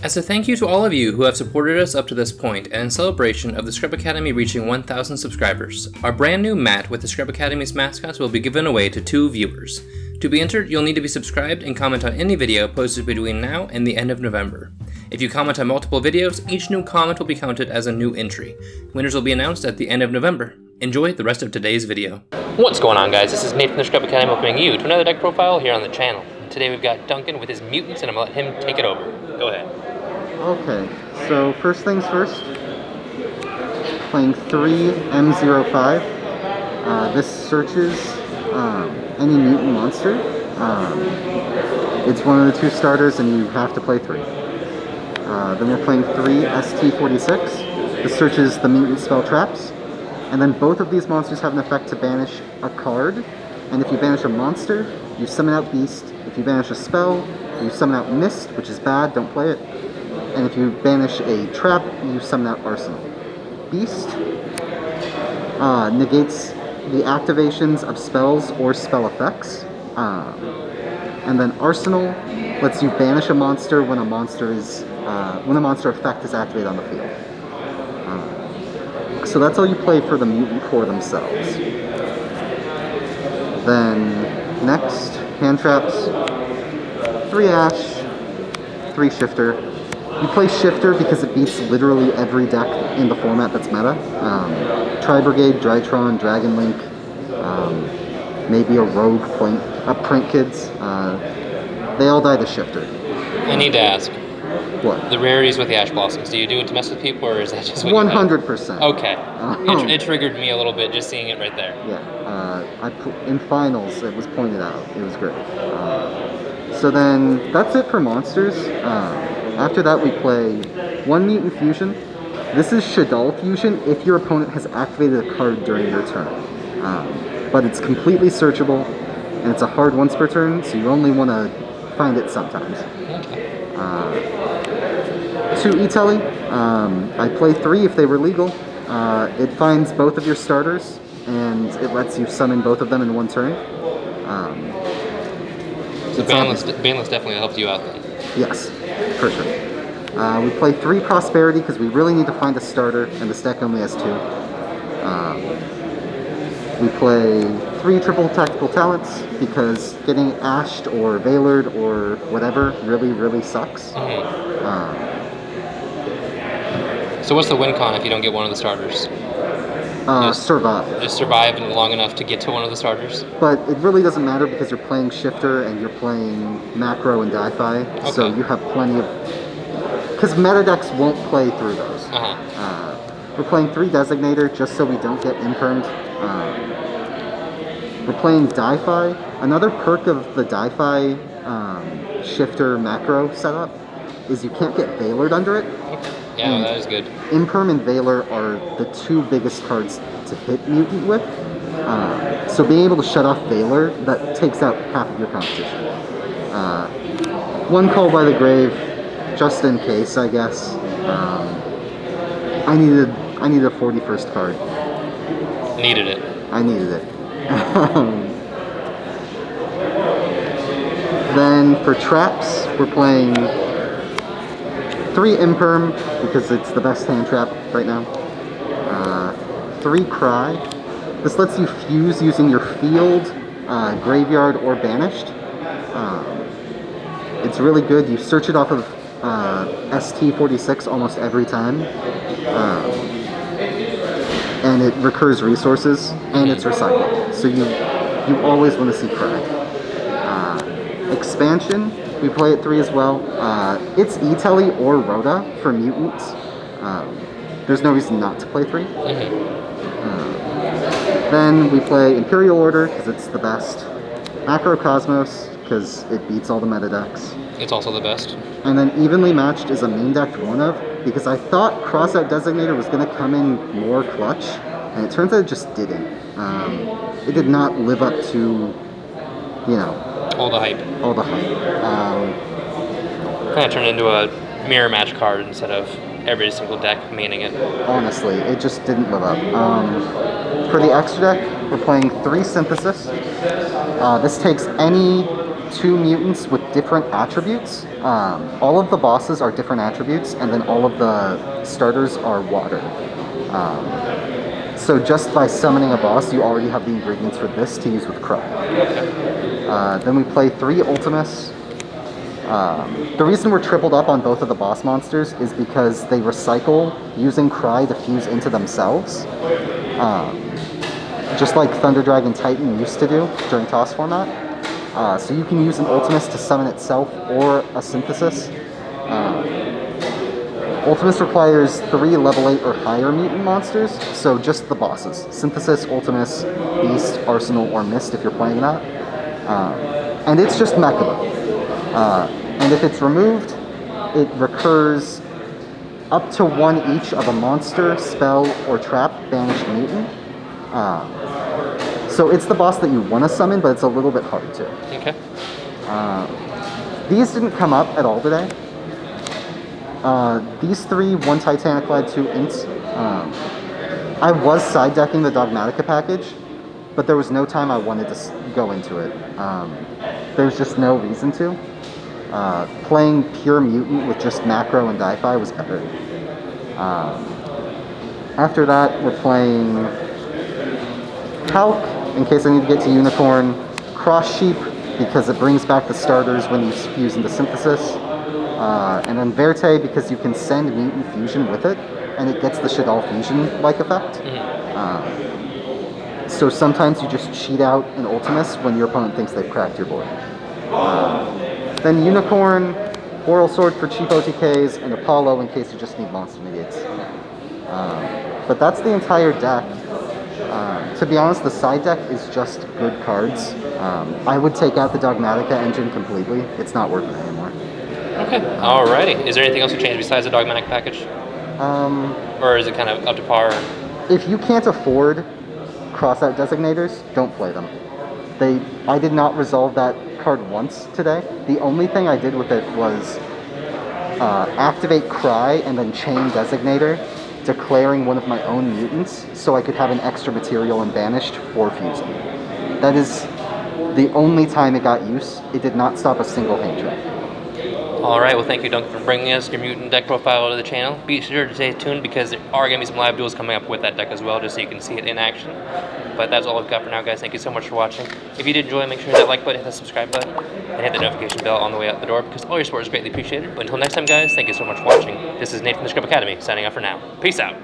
As a thank you to all of you who have supported us up to this point, and in celebration of the Scrub Academy reaching 1,000 subscribers, our brand new mat with the Scrub Academy's mascots will be given away to 2 viewers. To be entered, you'll need to be subscribed and comment on any video posted between now and the end of November. If you comment on multiple videos, each new comment will be counted as a new entry. Winners will be announced at the end of November. Enjoy the rest of today's video. What's going on, guys? This is Nathan the Scrub Academy welcoming you to another deck profile here on the channel. Today we've got Duncan with his Mutants, and I'm going to let him take it over. Go ahead. Okay, so first things first, playing 3 M05. This searches any mutant monster. It's one of the 2 starters and you have to play 3. Then we're playing 3 ST46. This searches the mutant spell traps. And then both of these monsters have an effect to banish a card. And if you banish a monster, you summon out Beast. If you banish a spell, you summon out Mist, which is bad, don't play it. And if you banish a trap, you summon out Arsenal. Beast negates the activations of spells or spell effects. And then Arsenal lets you banish a monster when a monster effect is activated on the field. So that's all you play for the mutant core themselves. Then next, hand traps, 3 Ash, 3 Shifter. You play Shifter because it beats literally every deck in the format that's meta. Tri-Brigade, Drytron, Dragon Link, maybe a Rogue Print Kids. They all die to Shifter. I need to ask. What? The rarities with the Ash Blossoms, do you do it to mess with people, or is that just what 100%. Okay. It triggered me a little bit just seeing it right there. Yeah. In finals, it was pointed out. It was great. So then, that's it for monsters. After that, we play 1 Mutant Fusion. This is Shaddoll Fusion if your opponent has activated a card during your turn. But it's completely searchable, and it's a hard once per turn, so you only want to find it sometimes. Okay. 2 E-Telly. I play 3 if they were legal. It finds both of your starters, and it lets you summon both of them in 1 turn. So Banlist definitely helped you out then. Yes, for sure. We play 3 Prosperity because we really need to find a starter, and this deck only has 2. We play 3 Triple Tactical Talents because getting Ashed or Veilered or whatever really, really sucks. So what's the win con if you don't get one of the starters? Survive. Just survive long enough to get to one of the starters? But it really doesn't matter because you're playing Shifter and you're playing Macro and Di-Fi, okay. So you have plenty of... Because meta decks won't play through those. We're playing 3 Designator just so we don't get impermed. We're playing Di-Fi. Another perk of the Di-Fi Shifter Macro setup is you can't get Veilered under it. Yeah, and that is good. Imperm and Veiler are the 2 biggest cards to hit Mutant with. So being able to shut off Veiler, that takes out half of your competition. 1 Call by the Grave, just in case, I guess. I needed a 41st card. Needed it. I needed it. Then for traps, we're playing 3 Imperm, because it's the best hand trap right now. 3 Cry. This lets you fuse using your field, graveyard, or banished. It's really good. You search it off of ST46 almost every time. And it recurs resources, and it's recycled. So you always want to see Cry. Expansion. We play at 3 as well. It's E-Telly or Rhoda for mutants. There's no reason not to play 3. Then we play Imperial Order because it's the best. Macrocosmos because it beats all the meta decks. It's also the best. And then Evenly Matched is a main decked one of because I thought Crossout Designator was going to come in more clutch, and it turns out it just didn't. It did not live up to, all the hype. All the hype. Kind of turned into a mirror match card instead of every single deck maining it. Honestly, it just didn't live up. For the extra deck, we're playing 3 Synthesis. This takes any 2 mutants with different attributes. All of the bosses are different attributes, and then all of the starters are water. So just by summoning a boss, you already have the ingredients for this to use with Cry. Then we play 3 Ultimus. The reason we're tripled up on both of the boss monsters is because they recycle using Cry to fuse into themselves. Just like Thunder Dragon Titan used to do during TOS format. So you can use an Ultimus to summon itself or a Synthesis. Ultimus requires 3 level 8 or higher mutant monsters, so just the bosses. Synthesis, Ultimus, Beast, Arsenal, or Mist if you're playing that. And it's just Mechaba. And if it's removed, it recurs up to 1 each of a monster, spell, or trap banished mutant. So it's the boss that you want to summon, but it's a little bit hard to. Okay. These didn't come up at all today. These 3, 1 Titaniclad, 2 Ints. I was side decking the Dogmatica package, but there was no time I wanted to go into it. There's just no reason to. Playing pure mutant with just macro and Di-Fi was better. After that, we're playing Hulk, in case I need to get to Unicorn, Cross Sheep, because it brings back the starters when you fuse into Synthesis, and then Verte, because you can send Mutant Fusion with it, and it gets the Shadal Fusion-like effect. So sometimes you just cheat out an Ultimus when your opponent thinks they've cracked your board. Then Unicorn, Oral Sword for cheap OTKs, and Apollo in case you just need monster negates. But that's the entire deck. To be honest, the side deck is just good cards. I would take out the Dogmatica engine completely. It's not worth it anymore. Okay, alrighty. Is there anything else to change besides the Dogmatic package? Or is it kind of up to par? If you can't afford cross-out designators, don't play them. I did not resolve that card once today. The only thing I did with it was activate Cry and then chain Designator, declaring one of my own mutants so I could have an extra material and banished for fusing. That is the only time it got use. It did not stop a single hand trap. Alright, well thank you Duncan for bringing us your mutant deck profile to the channel. Be sure to stay tuned because there are going to be some live duels coming up with that deck as well, just so you can see it in action. But that's all I've got for now, guys. Thank you so much for watching. If you did enjoy, make sure to hit that like button, hit the subscribe button, and hit the notification bell on the way out the door because all your support is greatly appreciated. But until next time, guys, thank you so much for watching. This is Nate from the Scrub Academy, signing off for now. Peace out.